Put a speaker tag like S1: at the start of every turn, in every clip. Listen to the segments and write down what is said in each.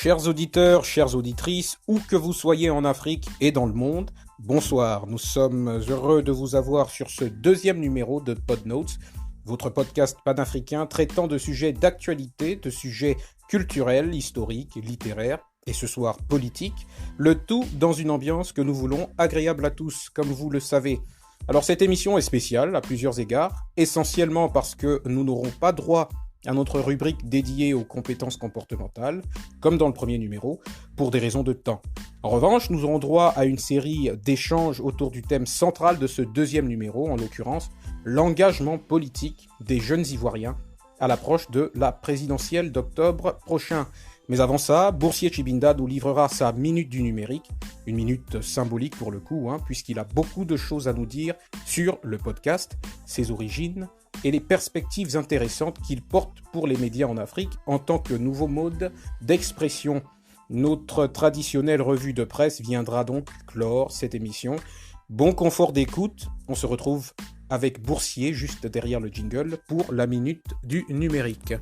S1: Chers auditeurs, chères auditrices, où que vous soyez en Afrique et dans le monde, bonsoir. Nous sommes heureux de vous avoir sur ce deuxième numéro de Podnotes, votre podcast panafricain traitant de sujets d'actualité, de sujets culturels, historiques, littéraires et ce soir politiques, le tout dans une ambiance que nous voulons agréable à tous, comme vous le savez. Alors cette émission est spéciale à plusieurs égards, essentiellement parce que nous n'aurons pas droit à notre rubrique dédiée aux compétences comportementales, comme dans le premier numéro, pour des raisons de temps. En revanche, nous aurons droit à une série d'échanges autour du thème central de ce deuxième numéro, en l'occurrence, l'engagement politique des jeunes Ivoiriens à l'approche de la présidentielle d'octobre prochain. Mais avant ça, Boursier Chibinda nous livrera sa minute du numérique, une minute symbolique pour le coup, puisqu'il a beaucoup de choses à nous dire sur le podcast, ses origines et les perspectives intéressantes qu'il porte pour les médias en Afrique en tant que nouveau mode d'expression. Notre traditionnelle revue de presse viendra donc clore cette émission. Bon confort d'écoute, on se retrouve avec Boursier juste derrière le jingle pour la minute du numérique.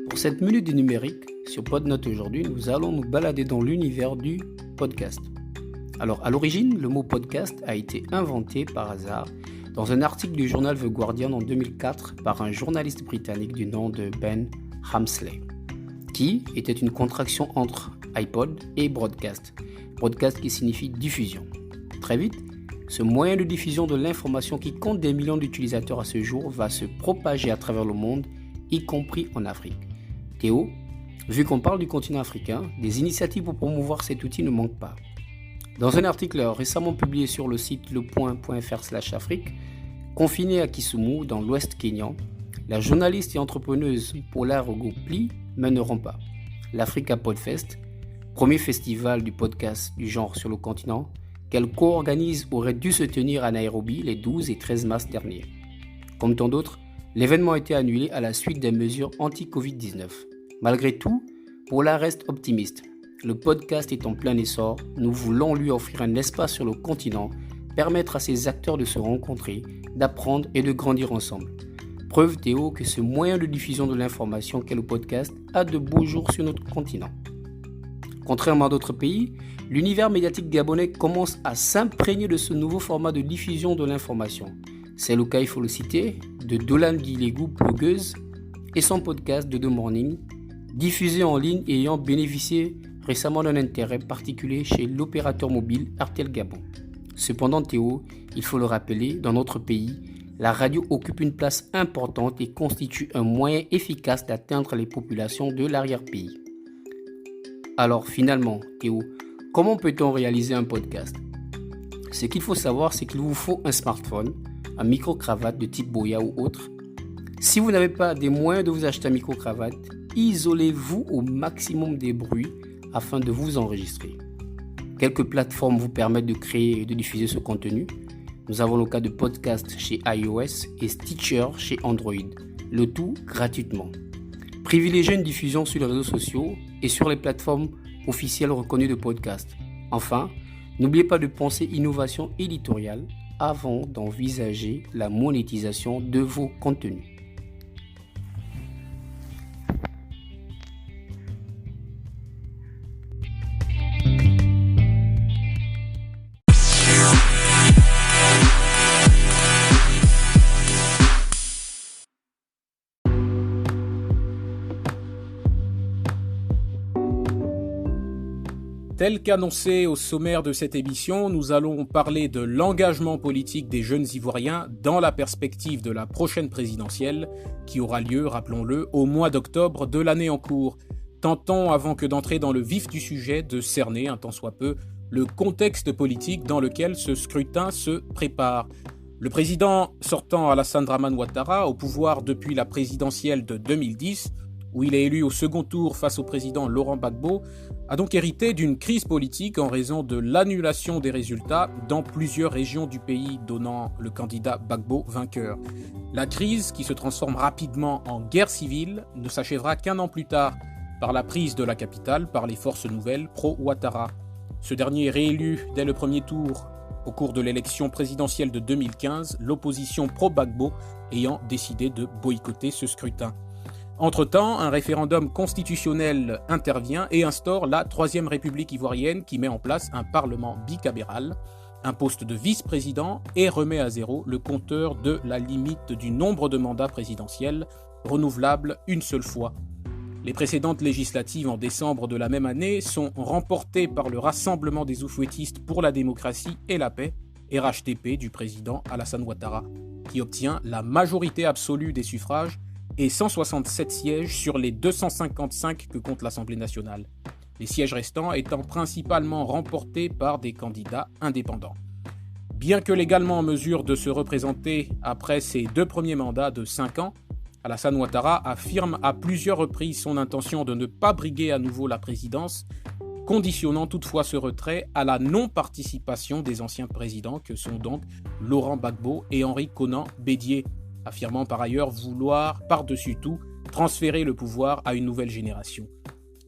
S2: Pour cette minute du numérique, sur Podnotes aujourd'hui, nous allons nous balader dans l'univers du podcast. Alors, à l'origine, le mot podcast a été inventé par hasard dans un article du journal The Guardian en 2004 par un journaliste britannique du nom de Ben Hamsley, qui était une contraction entre iPod et broadcast. Broadcast qui signifie diffusion. Très vite, ce moyen de diffusion de l'information qui compte des millions d'utilisateurs à ce jour va se propager à travers le monde, y compris en Afrique. Théo, vu qu'on parle du continent africain, des initiatives pour promouvoir cet outil ne manquent pas. Dans un article récemment publié sur le site lepoint.fr/Afrique, confinée à Kisumu, dans l'ouest kényan, la journaliste et entrepreneuse Paula Rogopli mène un rempart. L'Africa Podfest, premier festival du podcast du genre sur le continent, qu'elle co-organise aurait dû se tenir à Nairobi les 12 et 13 mars dernier. Comme tant d'autres, l'événement a été annulé à la suite des mesures anti-Covid-19. Malgré tout, Paula reste optimiste. Le podcast est en plein essor, nous voulons lui offrir un espace sur le continent, permettre à ses acteurs de se rencontrer, d'apprendre et de grandir ensemble. Preuve Théo que ce moyen de diffusion de l'information qu'est le podcast a de beaux jours sur notre continent. Contrairement à d'autres pays, l'univers médiatique gabonais commence à s'imprégner de ce nouveau format de diffusion de l'information. C'est le cas, il faut le citer, de Dolan Guilegou, blogueuse, et son podcast de The Morning, diffusé en ligne et ayant bénéficié récemment d'un intérêt particulier chez l'opérateur mobile Artel Gabon. Cependant Théo, il faut le rappeler, dans notre pays, la radio occupe une place importante et constitue un moyen efficace d'atteindre les populations de l'arrière-pays. Alors finalement, Théo, comment peut-on réaliser un podcast ? Ce qu'il faut savoir, c'est qu'il vous faut un smartphone, un micro-cravate de type Boya ou autre. Si vous n'avez pas des moyens de vous acheter un micro-cravate, isolez-vous au maximum des bruits afin de vous enregistrer. Quelques plateformes vous permettent de créer et de diffuser ce contenu. Nous avons le cas de podcast chez iOS et Stitcher chez Android, le tout gratuitement. Privilégiez une diffusion sur les réseaux sociaux et sur les plateformes officielles reconnues de podcast. Enfin, n'oubliez pas de penser innovation éditoriale avant d'envisager la monétisation de vos contenus.
S1: Tel qu'annoncé au sommaire de cette émission, nous allons parler de l'engagement politique des jeunes Ivoiriens dans la perspective de la prochaine présidentielle qui aura lieu, rappelons-le, au mois d'octobre de l'année en cours. Tentons, avant que d'entrer dans le vif du sujet, de cerner, un tant soit peu, le contexte politique dans lequel ce scrutin se prépare. Le président sortant Alassane Dramane Ouattara, au pouvoir depuis la présidentielle de 2010, où il est élu au second tour face au président Laurent Gbagbo, a donc hérité d'une crise politique en raison de l'annulation des résultats dans plusieurs régions du pays, donnant le candidat Gbagbo vainqueur. La crise, qui se transforme rapidement en guerre civile, ne s'achèvera qu'un an plus tard par la prise de la capitale par les forces nouvelles pro-Ouattara. Ce dernier est réélu dès le premier tour. Au cours de l'élection présidentielle de 2015, l'opposition pro-Gbagbo ayant décidé de boycotter ce scrutin. Entre-temps, un référendum constitutionnel intervient et instaure la Troisième République ivoirienne qui met en place un parlement bicaméral, un poste de vice-président et remet à zéro le compteur de la limite du nombre de mandats présidentiels, renouvelable une seule fois. Les précédentes législatives en décembre de la même année sont remportées par le Rassemblement des Oufouettistes pour la démocratie et la paix, RHDP du président Alassane Ouattara, qui obtient la majorité absolue des suffrages et 167 sièges sur les 255 que compte l'Assemblée nationale, les sièges restants étant principalement remportés par des candidats indépendants. Bien que légalement en mesure de se représenter après ses 2 premiers mandats de 5 ans, Alassane Ouattara affirme à plusieurs reprises son intention de ne pas briguer à nouveau la présidence, conditionnant toutefois ce retrait à la non-participation des anciens présidents que sont donc Laurent Gbagbo et Henri Konan Bédié, affirmant par ailleurs vouloir, par-dessus tout, transférer le pouvoir à une nouvelle génération.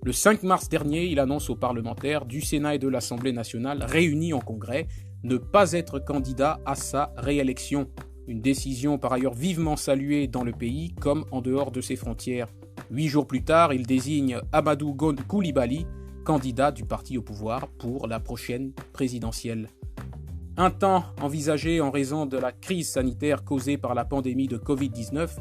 S1: Le 5 mars dernier, il annonce aux parlementaires du Sénat et de l'Assemblée nationale réunis en congrès ne pas être candidat à sa réélection. Une décision par ailleurs vivement saluée dans le pays comme en dehors de ses frontières. 8 jours plus tard, il désigne Amadou Gon Coulibaly, candidat du parti au pouvoir pour la prochaine présidentielle. Un temps envisagé en raison de la crise sanitaire causée par la pandémie de Covid-19,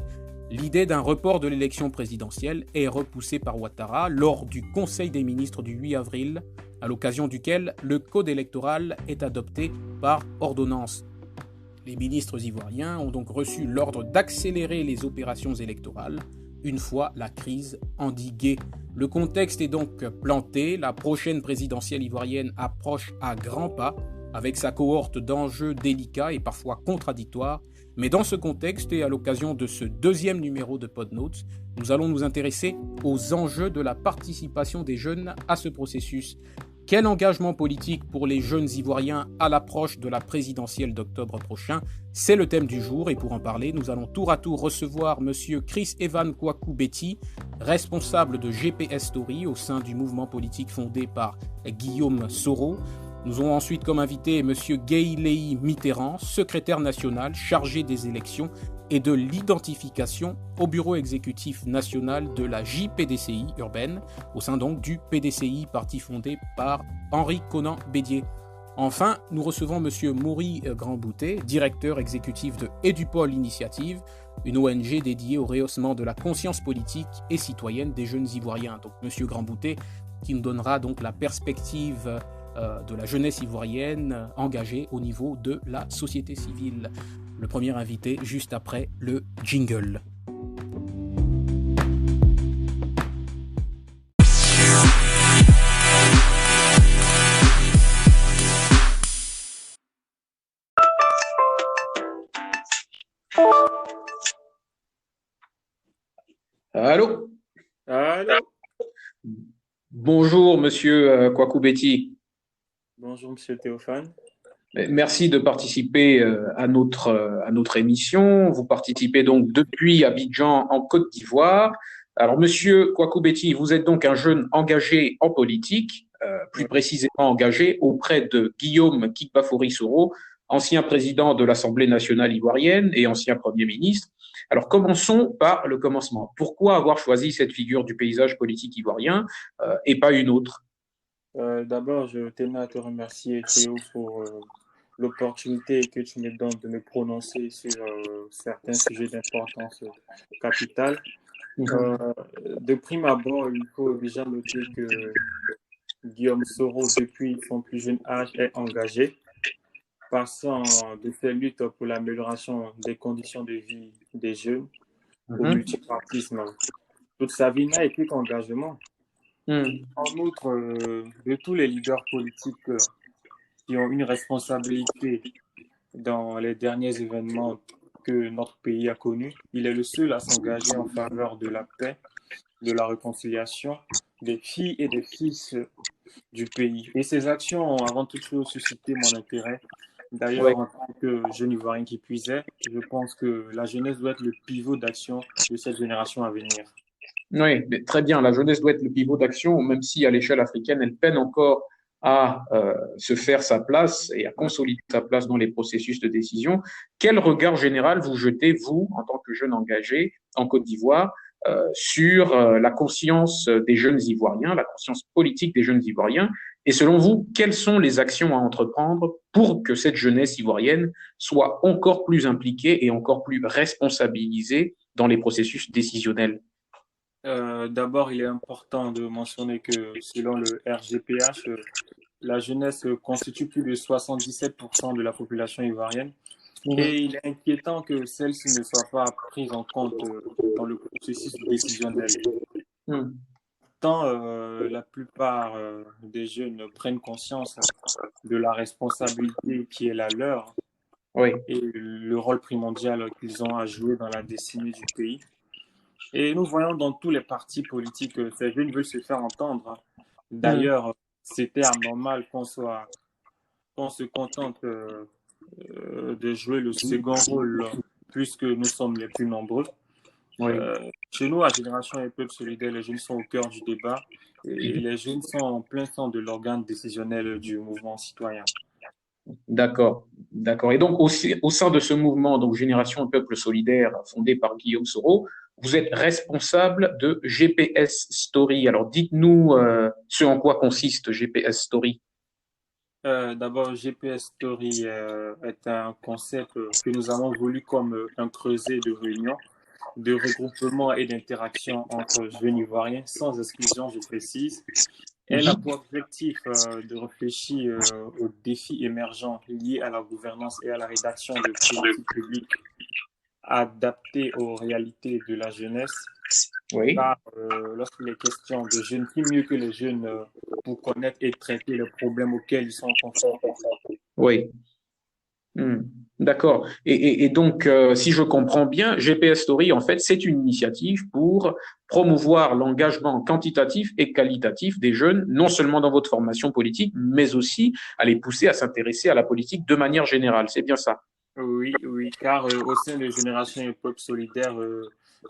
S1: l'idée d'un report de l'élection présidentielle est repoussée par Ouattara lors du Conseil des ministres du 8 avril, à l'occasion duquel le code électoral est adopté par ordonnance. Les ministres ivoiriens ont donc reçu l'ordre d'accélérer les opérations électorales une fois la crise endiguée. Le contexte est donc planté, la prochaine présidentielle ivoirienne approche à grands pas, avec sa cohorte d'enjeux délicats et parfois contradictoires. Mais dans ce contexte et à l'occasion de ce 2e numéro de Podnotes, nous allons nous intéresser aux enjeux de la participation des jeunes à ce processus. Quel engagement politique pour les jeunes Ivoiriens à l'approche de la présidentielle d'octobre prochain? C'est le thème du jour et pour en parler, nous allons tour à tour recevoir M. Chris Evan Kwaku Beti, responsable de GPS Story au sein du mouvement politique fondé par Guillaume Soro. Nous aurons ensuite comme invité M. Guy Mitterrand, secrétaire national chargé des élections et de l'identification au bureau exécutif national de la JPDCI urbaine, au sein donc du PDCI, parti fondé par Henri Konan Bédié. Enfin, nous recevons M. Maury Grandboutet, directeur exécutif de Edupol Initiative, une ONG dédiée au rehaussement de la conscience politique et citoyenne des jeunes Ivoiriens. Donc M. Grandboutet qui nous donnera donc la perspective de la jeunesse ivoirienne engagée au niveau de la société civile. Le premier invité juste après le jingle. Allô?
S3: Allô?
S1: Bonjour, monsieur Kwaku Beti.
S3: Bonjour, monsieur Théophane.
S1: Merci de participer à notre émission. Vous participez donc depuis Abidjan en Côte d'Ivoire. Alors, monsieur Kwaku Beti, vous êtes donc un jeune engagé en politique, plus précisément engagé auprès de Guillaume Kikbafori Soro, ancien président de l'Assemblée nationale ivoirienne et ancien Premier ministre. Alors, commençons par le commencement. Pourquoi avoir choisi cette figure du paysage politique ivoirien et pas une autre?
S3: D'abord, je tenais à te remercier, Théo, pour l'opportunité que tu me donnes de me prononcer sur certains sujets d'importance capitale. De prime abord, il faut déjà noter que Guillaume Soro, depuis son plus jeune âge, est engagé, passant de ses luttes pour l'amélioration des conditions de vie des jeunes au multipartisme. Toute sa vie n'a été qu'engagement. En outre, de tous les leaders politiques qui ont une responsabilité dans les derniers événements que notre pays a connu. Il est le seul à s'engager en faveur de la paix, de la réconciliation des filles et des fils du pays. Et ces actions ont avant toute chose suscité mon intérêt.
S2: Oui.
S3: D'ailleurs, en tant que jeune Ivoirien qui puisait, je pense que la jeunesse doit être le pivot d'action de cette génération à venir.
S2: Oui, mais très bien. La jeunesse doit être le pivot d'action, même si à l'échelle africaine, elle peine encore à se faire sa place et à consolider sa place dans les processus de décision. Quel regard général vous jetez, vous, en tant que jeune engagé en Côte d'Ivoire, sur la conscience des jeunes Ivoiriens, la conscience politique des jeunes Ivoiriens? Et selon vous, quelles sont les actions à entreprendre pour que cette jeunesse ivoirienne soit encore plus impliquée et encore plus responsabilisée dans les processus décisionnels?
S3: D'abord, il est important de mentionner que selon le RGPH, la jeunesse constitue plus de 77% de la population ivoirienne. Et il est inquiétant que celle-ci ne soit pas prise en compte dans le processus décisionnel. Tant la plupart des jeunes prennent conscience de la responsabilité qui est la leur
S2: Oui.
S3: et le rôle primordial qu'ils ont à jouer dans la destinée du pays. Et nous voyons dans tous les partis politiques que ces jeunes veulent se faire entendre. D'ailleurs, c'était anormal qu'on se contente de jouer le second rôle puisque nous sommes les plus nombreux.
S2: Oui.
S3: Chez nous, à Génération et Peuple Solidaire, les jeunes sont au cœur du débat et les jeunes sont en plein centre de l'organe décisionnel du mouvement citoyen.
S2: D'accord, d'accord. Et donc, au sein de ce mouvement, donc Génération et Peuple Solidaire, fondé par Guillaume Soro, vous êtes responsable de GPS Story. Alors, dites-nous ce en quoi consiste GPS Story.
S3: D'abord, GPS Story est un concept que nous avons voulu comme un creuset de réunion, de regroupement et d'interaction entre jeunes Ivoiriens, sans exclusion, je précise. Elle a pour objectif de réfléchir aux défis émergents liés à la gouvernance et à la rédaction de politiques publiques adaptées aux réalités de la jeunesse.
S2: Oui.
S3: Car lorsqu'il est question de jeunes, qui mieux que les jeunes pour connaître et traiter les problèmes auxquels ils sont confrontés.
S2: Oui. D'accord. Et donc, si je comprends bien, GPS Story, en fait, c'est une initiative pour promouvoir l'engagement quantitatif et qualitatif des jeunes, non seulement dans votre formation politique, mais aussi à les pousser à s'intéresser à la politique de manière générale. C'est bien ça?
S3: Oui, car au sein de Génération et Peuple Solidaire,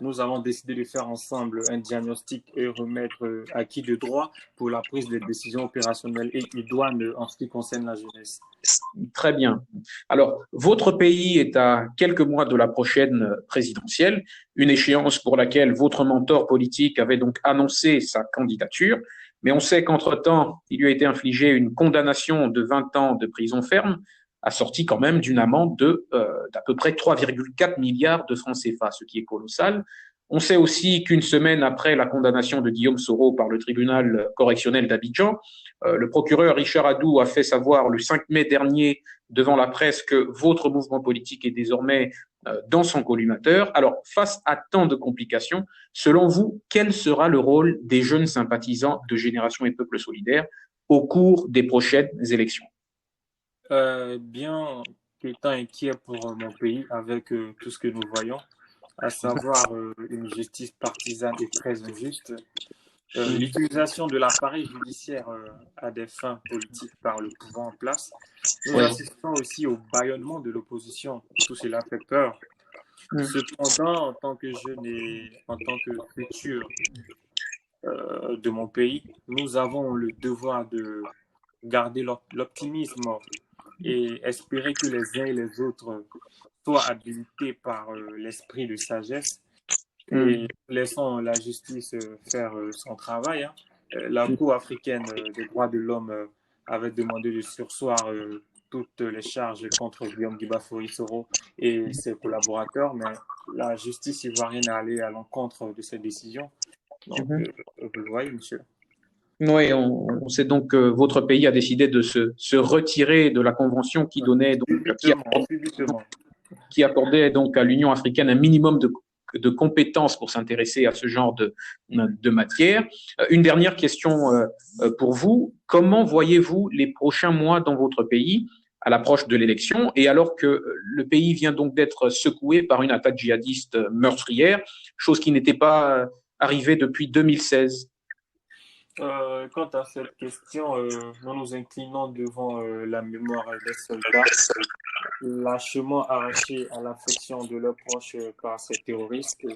S3: nous avons décidé de faire ensemble un diagnostic et remettre acquis de droit pour la prise de décisions opérationnelles et idoines en ce qui concerne la jeunesse.
S2: Très bien. Alors, votre pays est à quelques mois de la prochaine présidentielle, une échéance pour laquelle votre mentor politique avait donc annoncé sa candidature, mais on sait qu'entre-temps, il lui a été infligé une condamnation de 20 ans de prison ferme, assortie quand même d'une amende d'à peu près 3,4 milliards de francs CFA, ce qui est colossal. On sait aussi qu'une semaine après la condamnation de Guillaume Soro par le tribunal correctionnel d'Abidjan, le procureur Richard Adou a fait savoir le 5 mai dernier devant la presse que votre mouvement politique est désormais dans son collimateur. Alors, face à tant de complications, selon vous, quel sera le rôle des jeunes sympathisants de Génération et Peuple Solidaire au cours des prochaines élections?
S3: Bien qu'étant inquiet pour mon pays avec tout ce que nous voyons, à savoir une justice partisane et très injuste, l'utilisation de l'appareil judiciaire à des fins politiques par le pouvoir en place. Nous assistons aussi au bâillonnement de l'opposition. Tout cela fait peur. Cependant, en tant que jeune et en tant que futur de mon pays, nous avons le devoir de garder l'optimisme et espérer que les uns et les autres soient habilités par l'esprit de sagesse et laissons la justice faire son travail. La Cour africaine des droits de l'homme avait demandé de surseoir toutes les charges contre Guillaume Guiba-Fory Soro et ses collaborateurs, mais la justice ivoirienne est allée à l'encontre de cette décision. Donc, vous le voyez, monsieur.
S2: Oui, on sait donc que votre pays a décidé de se retirer de la convention qui donnait donc, qui accordait donc à l'Union africaine un minimum de compétences pour s'intéresser à ce genre de matière. Une dernière question pour vous. Comment voyez-vous les prochains mois dans votre pays
S1: à l'approche de l'élection, et alors que le pays vient donc d'être secoué par une attaque djihadiste meurtrière, chose qui n'était pas arrivée depuis 2016.
S3: Quant à cette question, nous nous inclinons devant la mémoire des soldats lâchement arrachés à l'affection de leurs proches par ces terroristes.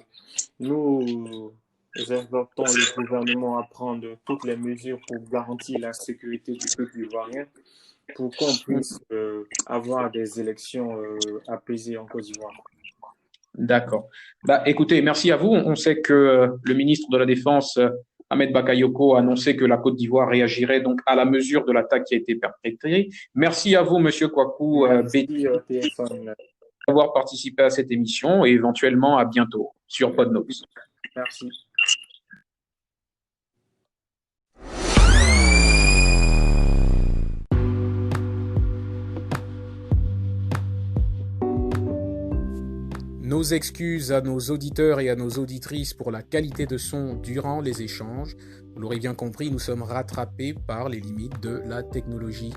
S3: Nous exhortons le gouvernement à prendre toutes les mesures pour garantir la sécurité du peuple ivoirien pour qu'on puisse avoir des élections apaisées en Côte d'Ivoire.
S1: D'accord. Écoutez, merci à vous. On sait que le ministre de la Défense, Ahmed Bakayoko, a annoncé que la Côte d'Ivoire réagirait donc à la mesure de l'attaque qui a été perpétrée. Merci à vous, Monsieur Kwaku Betty, d'avoir participé à cette émission et éventuellement à bientôt sur PodNotes.
S3: Merci.
S1: Nos excuses à nos auditeurs et à nos auditrices pour la qualité de son durant les échanges. Vous l'aurez bien compris, nous sommes rattrapés par les limites de la technologie.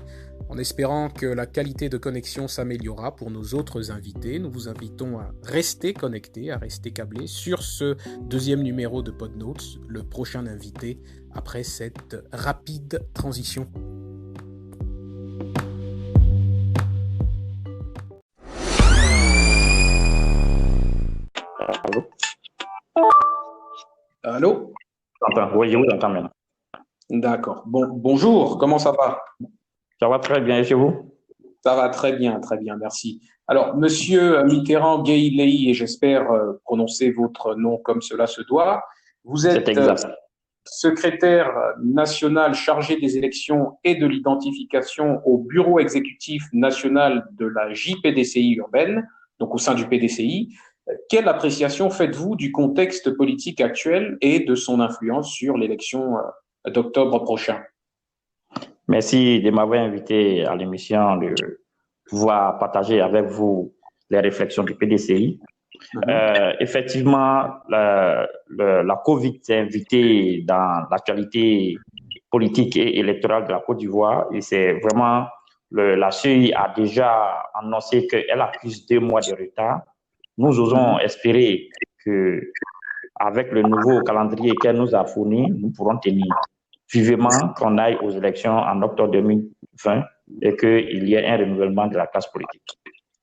S1: En espérant que la qualité de connexion s'améliorera pour nos autres invités, nous vous invitons à rester connectés, à rester câblés sur ce deuxième numéro de PodNotes, le prochain invité après cette rapide transition.
S4: Allô?
S1: Allô?
S4: Oui, je vous entends maintenant.
S1: D'accord. Bonjour, comment ça va?
S4: Ça va très bien, et chez vous?
S1: Ça va très bien, merci. Alors, Monsieur Mitterrand Gueye, et j'espère prononcer votre nom comme cela se doit, vous êtes secrétaire national chargé des élections et de l'identification au bureau exécutif national de la JPDCI urbaine, donc au sein du PDCI. Quelle appréciation faites-vous du contexte politique actuel et de son influence sur l'élection d'octobre prochain?
S4: Merci de m'avoir invité à l'émission, de pouvoir partager avec vous les réflexions du PDCI. Effectivement, la COVID s'est invitée dans l'actualité politique et électorale de la Côte d'Ivoire, et c'est vraiment, la CEI a déjà annoncé qu'elle accuse 2 mois de retard. Nous osons espérer que, avec le nouveau calendrier qu'elle nous a fourni, nous pourrons tenir vivement qu'on aille aux élections en octobre 2020 et qu'il y ait un renouvellement de la classe politique.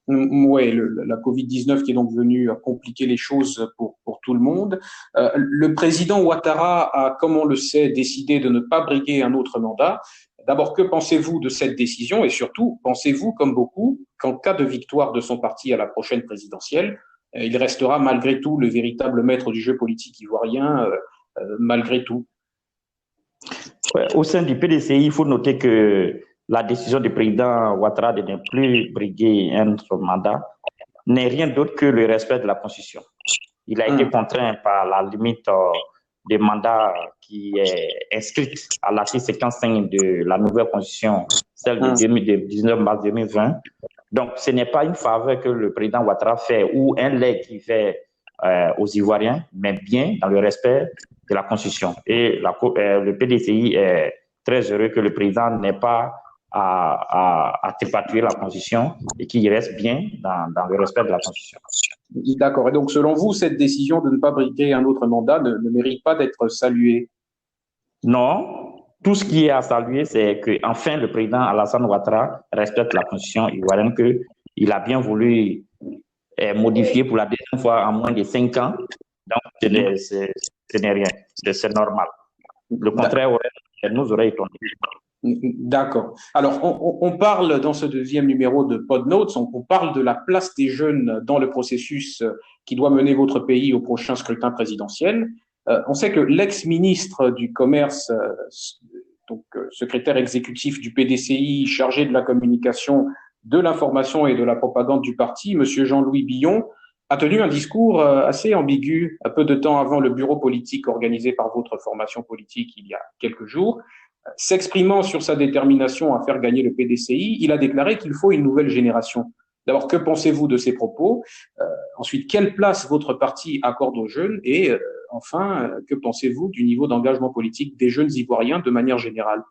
S1: Oui, la Covid-19 qui est donc venue compliquer les choses pour tout le monde. Le président Ouattara a, comme on le sait, décidé de ne pas briguer un autre mandat. D'abord, que pensez-vous de cette décision? Et surtout, pensez-vous, comme beaucoup, qu'en cas de victoire de son parti à la prochaine présidentielle, il restera malgré tout le véritable maître du jeu politique ivoirien, malgré tout?
S4: Au sein du PDCI, il faut noter que la décision du président Ouattara de ne plus briguer un autre mandat n'est rien d'autre que le respect de la Constitution. Il a été contraint par la limite des mandats qui est inscrite à l'article 55 de la nouvelle Constitution, celle de 19 mars 2020. Donc, ce n'est pas une faveur que le président Ouattara fait ou un legs qu'il fait aux Ivoiriens, mais bien dans le respect de la Constitution. Et le PDCI est très heureux que le président n'ait pas à tripatouiller la Constitution et qu'il reste bien dans le respect de la Constitution.
S1: D'accord. Et donc, selon vous, cette décision de ne pas briguer un autre mandat ne mérite pas d'être saluée?
S4: Non. Tout ce qui est à saluer, c'est qu'enfin le président Alassane Ouattara respecte la Constitution ivoirienne, qu'il a bien voulu modifier pour la deuxième fois en moins de 5 ans. Donc, ce n'est rien. C'est normal. Le contraire nous aurait étonné.
S1: D'accord. Alors, on parle dans ce deuxième numéro de PodNotes, on parle de la place des jeunes dans le processus qui doit mener votre pays au prochain scrutin présidentiel. On sait que l'ex-ministre du Commerce, secrétaire exécutif du PDCI, chargé de la communication, de l'information et de la propagande du parti, Monsieur Jean-Louis Billon, a tenu un discours assez ambigu un peu de temps avant le bureau politique organisé par votre formation politique il y a quelques jours. S'exprimant sur sa détermination à faire gagner le PDCI, il a déclaré qu'il faut une nouvelle génération. D'abord, que pensez-vous de ces propos? Ensuite, quelle place votre parti accorde aux jeunes? Et enfin, que pensez-vous du niveau d'engagement politique des jeunes Ivoiriens de manière générale?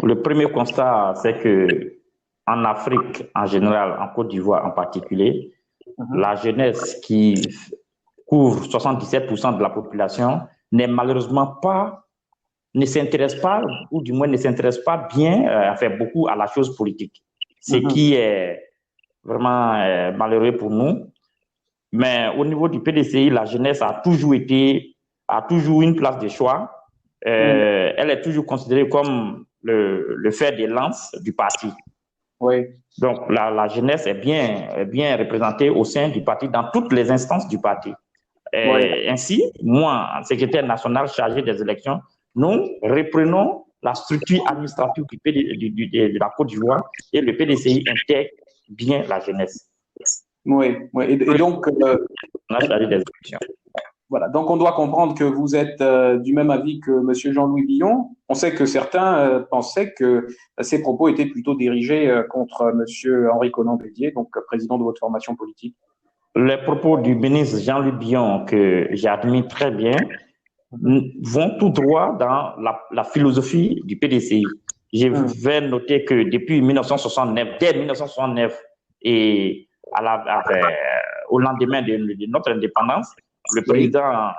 S4: Le premier constat, c'est que en Afrique en général, en Côte d'Ivoire en particulier, la jeunesse qui couvre 77% de la population n'est malheureusement pas, ne s'intéresse pas, ou du moins ne s'intéresse pas bien, enfin beaucoup à la chose politique. Ce qui est vraiment malheureux pour nous. Mais au niveau du PDCI, la jeunesse a toujours une place de choix. Elle est toujours considérée comme le fer de lance du parti.
S1: Oui.
S4: Donc, la jeunesse est bien représentée au sein du parti, dans toutes les instances du parti. Ainsi, moi, secrétaire national chargé des élections, nous reprenons la structure administrative de la Côte d'Ivoire et le PDCI intègre bien la jeunesse.
S1: Oui. Et donc,
S4: on a chargé des élections.
S1: Voilà, donc on doit comprendre que vous êtes du même avis que M. Jean-Louis Billon. On sait que certains pensaient que ces propos étaient plutôt dirigés contre M. Henri Konan-Bédié, donc président de votre formation politique.
S4: Les propos du ministre Jean-Louis Billon, que j'admire très bien, vont tout droit dans la philosophie du PDCI. Je vais noter que depuis 1969, dès 1969 et au lendemain de notre indépendance, le président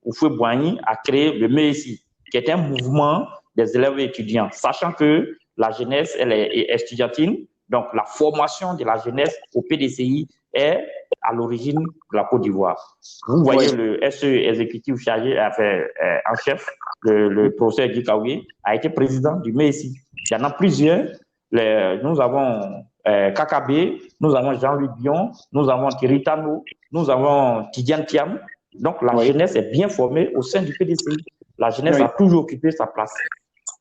S4: Houphouët-Boigny a créé le MESI, qui est un mouvement des élèves et étudiants, sachant que la jeunesse, elle est estudiantine, donc la formation de la jeunesse au PDCI est à l'origine de la Côte d'Ivoire. Vous voyez le SE exécutif chargé, en chef, le professeur Guy Kaoué, a été président du MESI. Il y en a plusieurs. Nous avons KKB, nous avons Jean-Louis Billon, nous avons Thierry Tano, nous avons Tidiane Thiam. Donc, la jeunesse est bien formée au sein du PDCI. La jeunesse a toujours occupé sa place.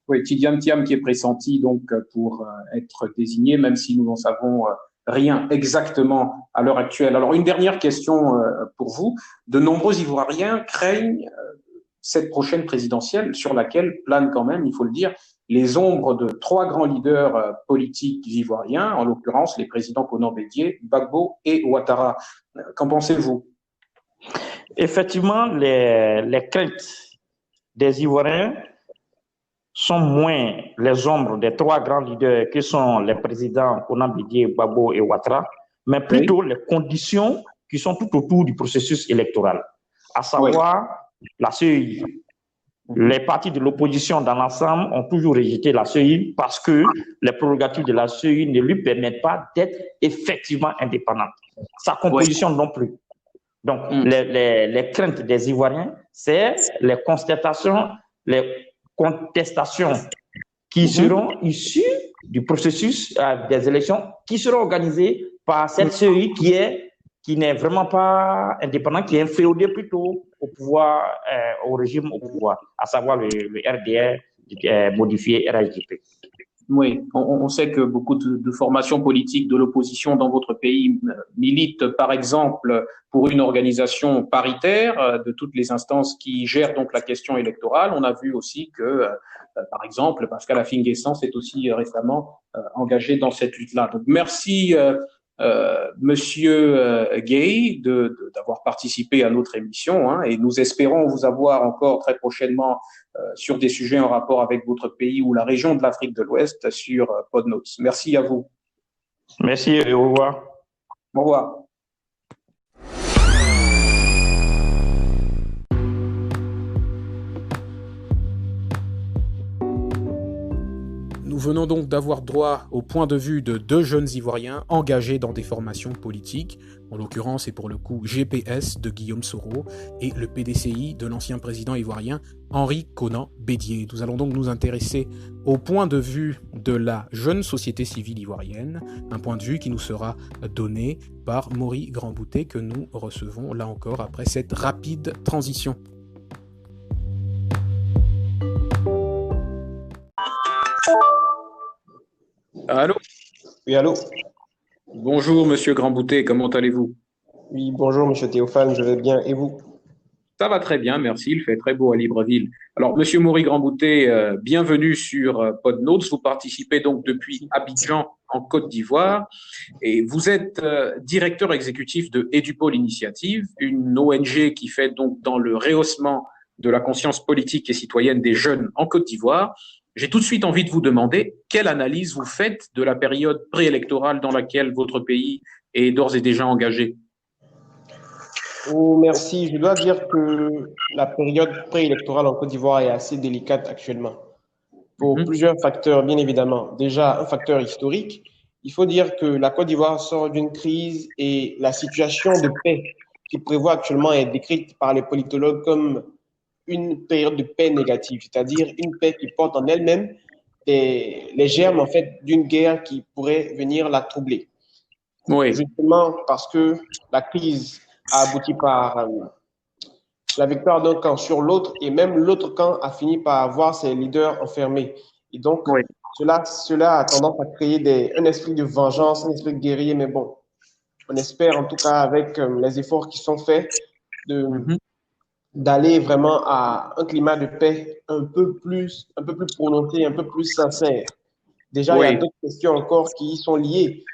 S1: Oui, Tidiane Thiam qui est pressenti donc pour être désigné, même si nous n'en savons rien exactement à l'heure actuelle. Alors, une dernière question pour vous. De nombreux Ivoiriens craignent cette prochaine présidentielle sur laquelle planent quand même, il faut le dire, les ombres de trois grands leaders politiques ivoiriens, en l'occurrence les présidents Konan-Bédié, Gbagbo et Ouattara. Qu'en pensez-vous?
S4: Effectivement, les craintes des Ivoiriens sont moins les ombres des trois grands leaders qui sont les présidents Konan-Bédié, Gbagbo et Ouattara, mais plutôt les conditions qui sont tout autour du processus électoral, à savoir la CEI. Les partis de l'opposition dans l'ensemble ont toujours rejeté la CEI parce que les prérogatives de la CEI ne lui permettent pas d'être effectivement indépendante. Sa composition non plus. Donc, les craintes des Ivoiriens, c'est les contestations qui seront issues du processus des élections, qui seront organisées par cette CEI qui n'est vraiment pas indépendant, qui est inféodé plutôt au pouvoir, au régime au pouvoir, à savoir le RDR modifié RHDP.
S1: Oui, on sait que beaucoup de formations politiques de l'opposition dans votre pays militent, par exemple, pour une organisation paritaire de toutes les instances qui gèrent donc la question électorale. On a vu aussi que, par exemple, Pascal Affinguessan s'est aussi récemment engagé dans cette lutte-là. Donc, merci, Monsieur Gay, d'avoir participé à notre émission, hein, et nous espérons vous avoir encore très prochainement sur des sujets en rapport avec votre pays ou la région de l'Afrique de l'Ouest sur PodNotes. Merci à vous.
S4: Merci et au revoir.
S1: Au revoir. Nous venons donc d'avoir droit au point de vue de deux jeunes Ivoiriens engagés dans des formations politiques, en l'occurrence et pour le coup GPS de Guillaume Soro et le PDCI de l'ancien président ivoirien Henri Konan-Bédié. Nous allons donc nous intéresser au point de vue de la jeune société civile ivoirienne, un point de vue qui nous sera donné par Maury Grandboutet que nous recevons là encore après cette rapide transition. Allô?
S5: Oui, allô?
S1: Bonjour, monsieur Grandboutet, comment allez-vous?
S5: Oui, bonjour, monsieur Théophane, je vais bien, et vous?
S1: Ça va très bien, merci, il fait très beau à Libreville. Alors, monsieur Maury Grandboutet, bienvenue sur PodNotes. Vous participez donc depuis Abidjan, en Côte d'Ivoire, et vous êtes directeur exécutif de Edupol Initiative, une ONG qui fait donc dans le rehaussement de la conscience politique et citoyenne des jeunes en Côte d'Ivoire. j'ai tout de suite envie de vous demander quelle analyse vous faites de la période préélectorale dans laquelle votre pays est d'ores et déjà engagé.
S5: Oh, merci. Je dois dire que la période préélectorale en Côte d'Ivoire est assez délicate actuellement, pour plusieurs facteurs, bien évidemment. Déjà, un facteur historique. Il faut dire que la Côte d'Ivoire sort d'une crise et la situation de paix qu'il prévoit actuellement est décrite par les politologues comme une période de paix négative, c'est-à-dire une paix qui porte en elle-même les germes en fait d'une guerre qui pourrait venir la troubler.
S1: Oui.
S5: Justement parce que la crise a abouti par la victoire d'un camp sur l'autre et même l'autre camp a fini par avoir ses leaders enfermés. Et donc,
S1: Oui.
S5: cela a tendance à créer un esprit de vengeance, un esprit de guerrier, mais bon, on espère en tout cas avec les efforts qui sont faits d'aller vraiment à un climat de paix un peu plus prononcé, un peu plus sincère. Déjà, il y a d'autres questions encore qui y sont liées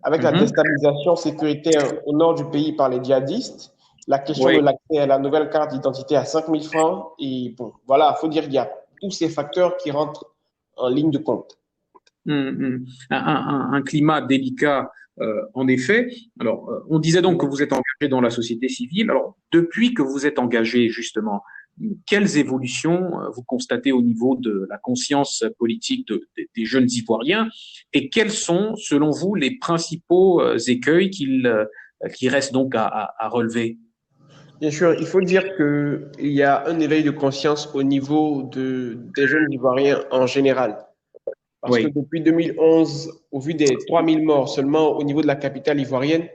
S5: avec la déstabilisation sécuritaire au nord du pays par les djihadistes, la question de l'accès à la nouvelle carte d'identité à 5 000 francs. Et bon, voilà, il faut dire qu'il y a tous ces facteurs qui rentrent en ligne de compte.
S1: Un climat délicat, en effet. Alors, on disait donc que vous êtes engagé dans la société civile. Alors, depuis que vous êtes engagé, justement, quelles évolutions vous constatez au niveau de la conscience politique des jeunes Ivoiriens et quels sont, selon vous, les principaux écueils qui restent donc à relever?
S5: Bien sûr, il faut dire qu'il y a un éveil de conscience au niveau des jeunes Ivoiriens en général. Parce que depuis 2011, au vu des 3000 morts seulement au niveau de la capitale ivoirienne,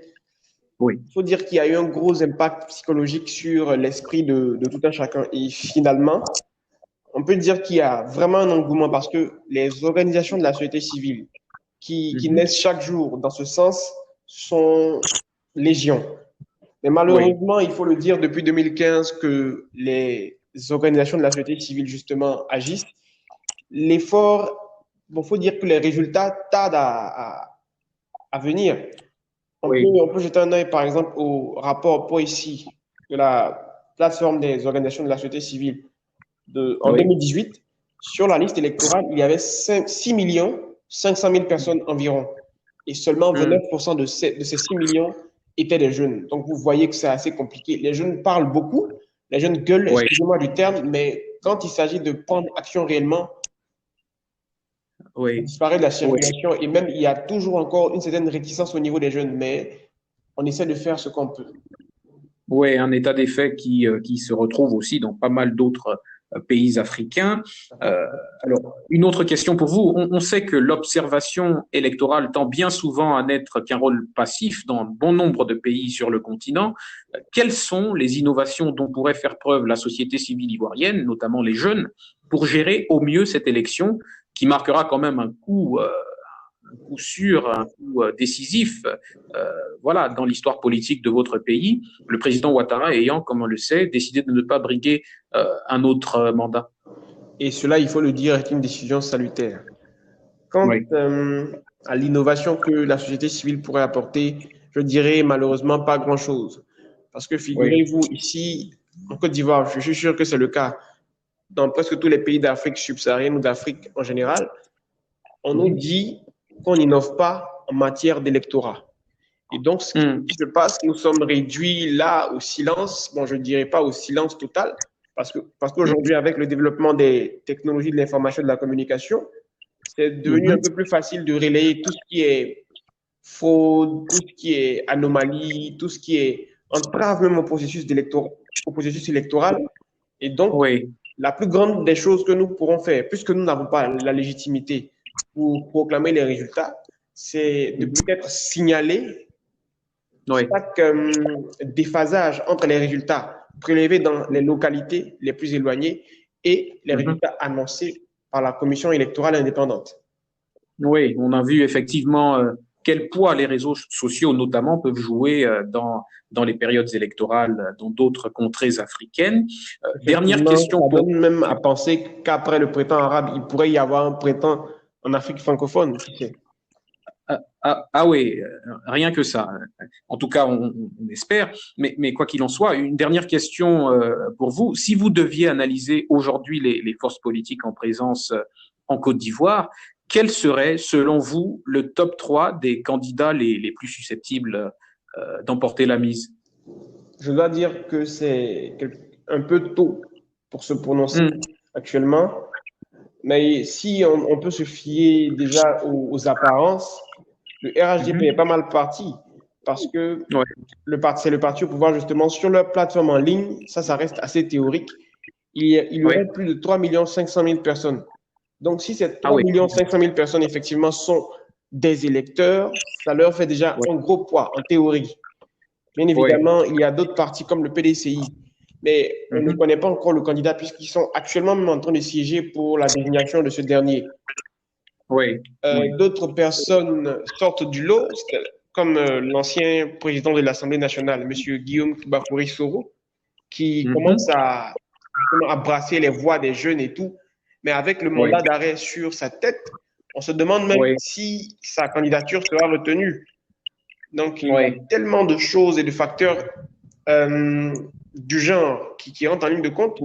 S5: il faut dire qu'il y a eu un gros impact psychologique sur l'esprit de tout un chacun. Et finalement, on peut dire qu'il y a vraiment un engouement parce que les organisations de la société civile qui naissent chaque jour dans ce sens sont légion. Mais malheureusement, il faut le dire, depuis 2015 que les organisations de la société civile, justement, agissent, l'effort, il faut dire que les résultats tardent à venir. On peut jeter un œil, par exemple, au rapport POICI de la plateforme des organisations de la société civile en 2018. Sur la liste électorale, il y avait 6 500 000 personnes environ. Et seulement 29% de ces 6 millions étaient des jeunes. Donc, vous voyez que c'est assez compliqué. Les jeunes parlent beaucoup, les jeunes gueulent, excusez-moi du terme, mais quand il s'agit de prendre action réellement, il disparaît de la circulation et même il y a toujours encore une certaine réticence au niveau des jeunes, mais on essaie de faire ce qu'on peut.
S1: Oui, un état des faits qui se retrouve aussi dans pas mal d'autres pays africains. Alors, une autre question pour vous. On sait que l'observation électorale tend bien souvent à n'être qu'un rôle passif dans bon nombre de pays sur le continent. Quelles sont les innovations dont pourrait faire preuve la société civile ivoirienne, notamment les jeunes, pour gérer au mieux cette élection qui marquera quand même un coup sûr, un coup décisif, voilà, dans l'histoire politique de votre pays, le président Ouattara ayant, comme on le sait, décidé de ne pas briguer un autre mandat.
S5: Et cela, il faut le dire, est une décision salutaire. Quant à l'innovation que la société civile pourrait apporter, je dirais malheureusement pas grand-chose. Parce que figurez-vous, ici, en Côte d'Ivoire, je suis sûr que c'est le cas, dans presque tous les pays d'Afrique subsaharienne ou d'Afrique en général, on nous dit qu'on n'innove pas en matière d'électorat. Et donc, ce qui se passe, nous sommes réduits là au silence. Bon, je ne dirais pas au silence total, parce qu'aujourd'hui, avec le développement des technologies de l'information et de la communication, c'est devenu un peu plus facile de relayer tout ce qui est fraude, tout ce qui est anomalie, tout ce qui est entrave même au processus électoral. Et donc, la plus grande des choses que nous pourrons faire, puisque nous n'avons pas la légitimité pour proclamer les résultats, c'est de peut-être signaler chaque déphasage entre les résultats prélevés dans les localités les plus éloignées et les résultats annoncés par la commission électorale indépendante.
S1: Oui, on a vu effectivement quel poids les réseaux sociaux notamment peuvent jouer dans les périodes électorales dans d'autres contrées africaines. Dernière question.
S5: Ça donne même à penser qu'après le printemps arabe, il pourrait y avoir un printemps en Afrique francophone.
S1: Oui, rien que ça. En tout cas, on espère. Mais quoi qu'il en soit, une dernière question pour vous. Si vous deviez analyser aujourd'hui les forces politiques en présence en Côte d'Ivoire, quel serait, selon vous, le top 3 des candidats les plus susceptibles d'emporter la mise?
S5: Je dois dire que c'est un peu tôt pour se prononcer actuellement. Mais si on peut se fier déjà aux apparences, le RHDP est pas mal parti parce que c'est le parti au pouvoir justement sur leur plateforme en ligne. Ça reste assez théorique. Il y aurait plus de 3 500 000 personnes. Donc, si ces 3 500 000 personnes effectivement sont des électeurs, ça leur fait déjà un gros poids en théorie. Bien évidemment, il y a d'autres partis comme le PDCI. Mais on ne connaît pas encore le candidat puisqu'ils sont actuellement même en train de siéger pour la désignation de ce dernier. D'autres personnes sortent du lot, comme l'ancien président de l'Assemblée nationale, M. Guillaume Bafouri-Soro, qui commence à brasser les voix des jeunes et tout. Mais avec le mandat d'arrêt sur sa tête, on se demande même si sa candidature sera retenue. Donc, il y a tellement de choses et de facteurs du genre qui rentrent en ligne de compte.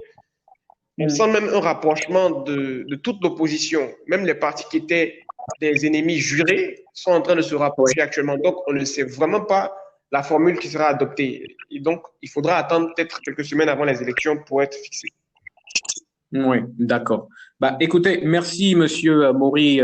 S5: On sent même un rapprochement de toute l'opposition. Même les partis qui étaient des ennemis jurés sont en train de se rapprocher actuellement. Donc, on ne sait vraiment pas la formule qui sera adoptée. Et donc, il faudra attendre peut-être quelques semaines avant les élections pour être fixé.
S1: Oui, d'accord. Écoutez, merci Monsieur Maury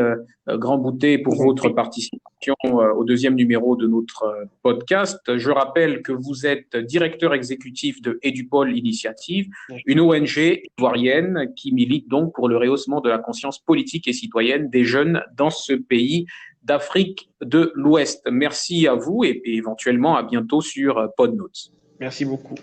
S1: Grandboutet pour votre participation au deuxième numéro de notre podcast. Je rappelle que vous êtes directeur exécutif de Edupol Initiative, une ONG ivoirienne qui milite donc pour le rehaussement de la conscience politique et citoyenne des jeunes dans ce pays d'Afrique de l'Ouest. Merci à vous et éventuellement à bientôt sur PodNotes.
S5: Merci beaucoup.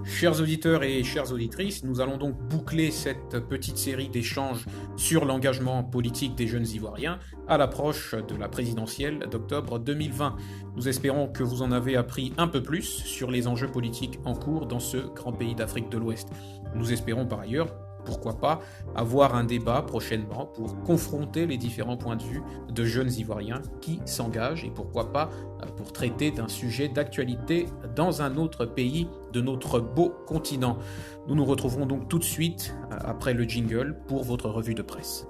S1: Chers auditeurs et chères auditrices, nous allons donc boucler cette petite série d'échanges sur l'engagement politique des jeunes Ivoiriens à l'approche de la présidentielle d'octobre 2020. Nous espérons que vous en avez appris un peu plus sur les enjeux politiques en cours dans ce grand pays d'Afrique de l'Ouest. Nous espérons par ailleurs, pourquoi pas, avoir un débat prochainement pour confronter les différents points de vue de jeunes Ivoiriens qui s'engagent et pourquoi pas pour traiter d'un sujet d'actualité dans un autre pays de notre beau continent. Nous nous retrouverons donc tout de suite après le jingle pour votre revue de presse.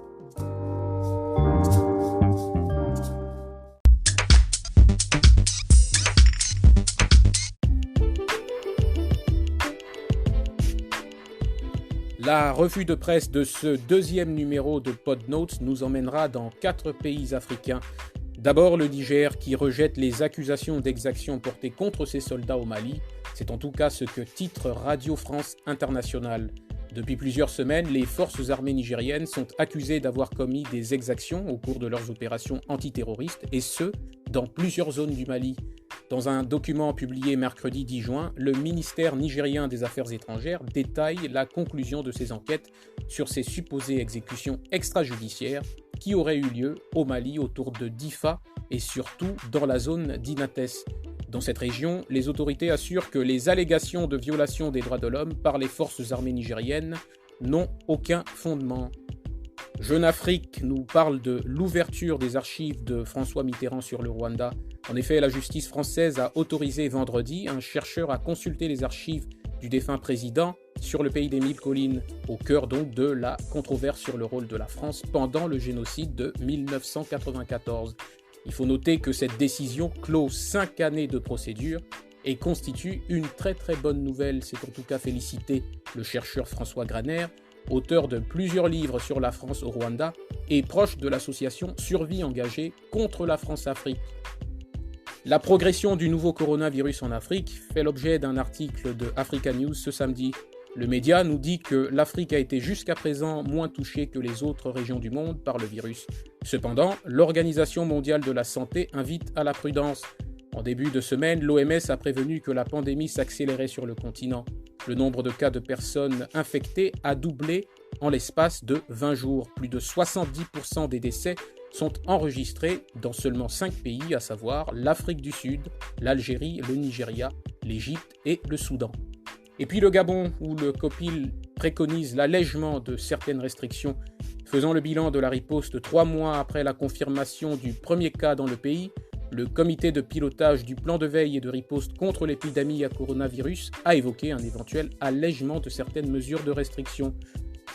S1: La revue de presse de ce deuxième numéro de PodNotes nous emmènera dans 4 pays africains. D'abord le Niger qui rejette les accusations d'exaction portées contre ses soldats au Mali. C'est en tout cas ce que titre Radio France Internationale. Depuis plusieurs semaines, les forces armées nigériennes sont accusées d'avoir commis des exactions au cours de leurs opérations antiterroristes, et ce, dans plusieurs zones du Mali. Dans un document publié mercredi 10 juin, le ministère nigérien des Affaires étrangères détaille la conclusion de ses enquêtes sur ces supposées exécutions extrajudiciaires qui auraient eu lieu au Mali autour de Difa et surtout dans la zone d'Inates. Dans cette région, les autorités assurent que les allégations de violation des droits de l'homme par les forces armées nigériennes n'ont aucun fondement. Jeune Afrique nous parle de l'ouverture des archives de François Mitterrand sur le Rwanda. En effet, la justice française a autorisé vendredi un chercheur à consulter les archives du défunt président sur le pays des Mille Collines, au cœur donc de la controverse sur le rôle de la France pendant le génocide de 1994. Il faut noter que cette décision clôt 5 années de procédure et constitue une très très bonne nouvelle. C'est en tout cas féliciter le chercheur François Graner, auteur de plusieurs livres sur la France au Rwanda et proche de l'association Survie engagée contre la France-Afrique. La progression du nouveau coronavirus en Afrique fait l'objet d'un article de Africa News ce samedi. Le média nous dit que l'Afrique a été jusqu'à présent moins touchée que les autres régions du monde par le virus. Cependant, l'Organisation mondiale de la santé invite à la prudence. En début de semaine, l'OMS a prévenu que la pandémie s'accélérait sur le continent. Le nombre de cas de personnes infectées a doublé en l'espace de 20 jours. Plus de 70% des décès sont enregistrés dans seulement 5 pays, à savoir l'Afrique du Sud, l'Algérie, le Nigeria, l'Égypte et le Soudan. Et puis le Gabon, où le COPIL préconise l'allègement de certaines restrictions, faisant le bilan de la riposte 3 mois après la confirmation du premier cas dans le pays, le comité de pilotage du plan de veille et de riposte contre l'épidémie à coronavirus a évoqué un éventuel allègement de certaines mesures de restriction.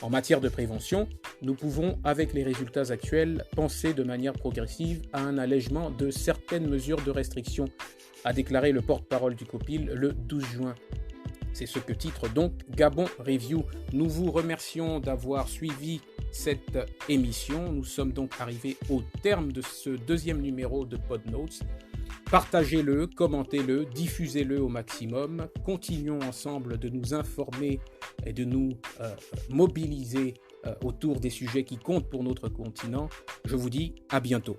S1: En matière de prévention, nous pouvons, avec les résultats actuels, penser de manière progressive à un allègement de certaines mesures de restriction, a déclaré le porte-parole du COPIL le 12 juin. C'est ce que titre donc Gabon Review. Nous vous remercions d'avoir suivi cette émission. Nous sommes donc arrivés au terme de ce deuxième numéro de PodNotes. Partagez-le, commentez-le, diffusez-le au maximum. Continuons ensemble de nous informer et de nous mobiliser autour des sujets qui comptent pour notre continent. Je vous dis à bientôt.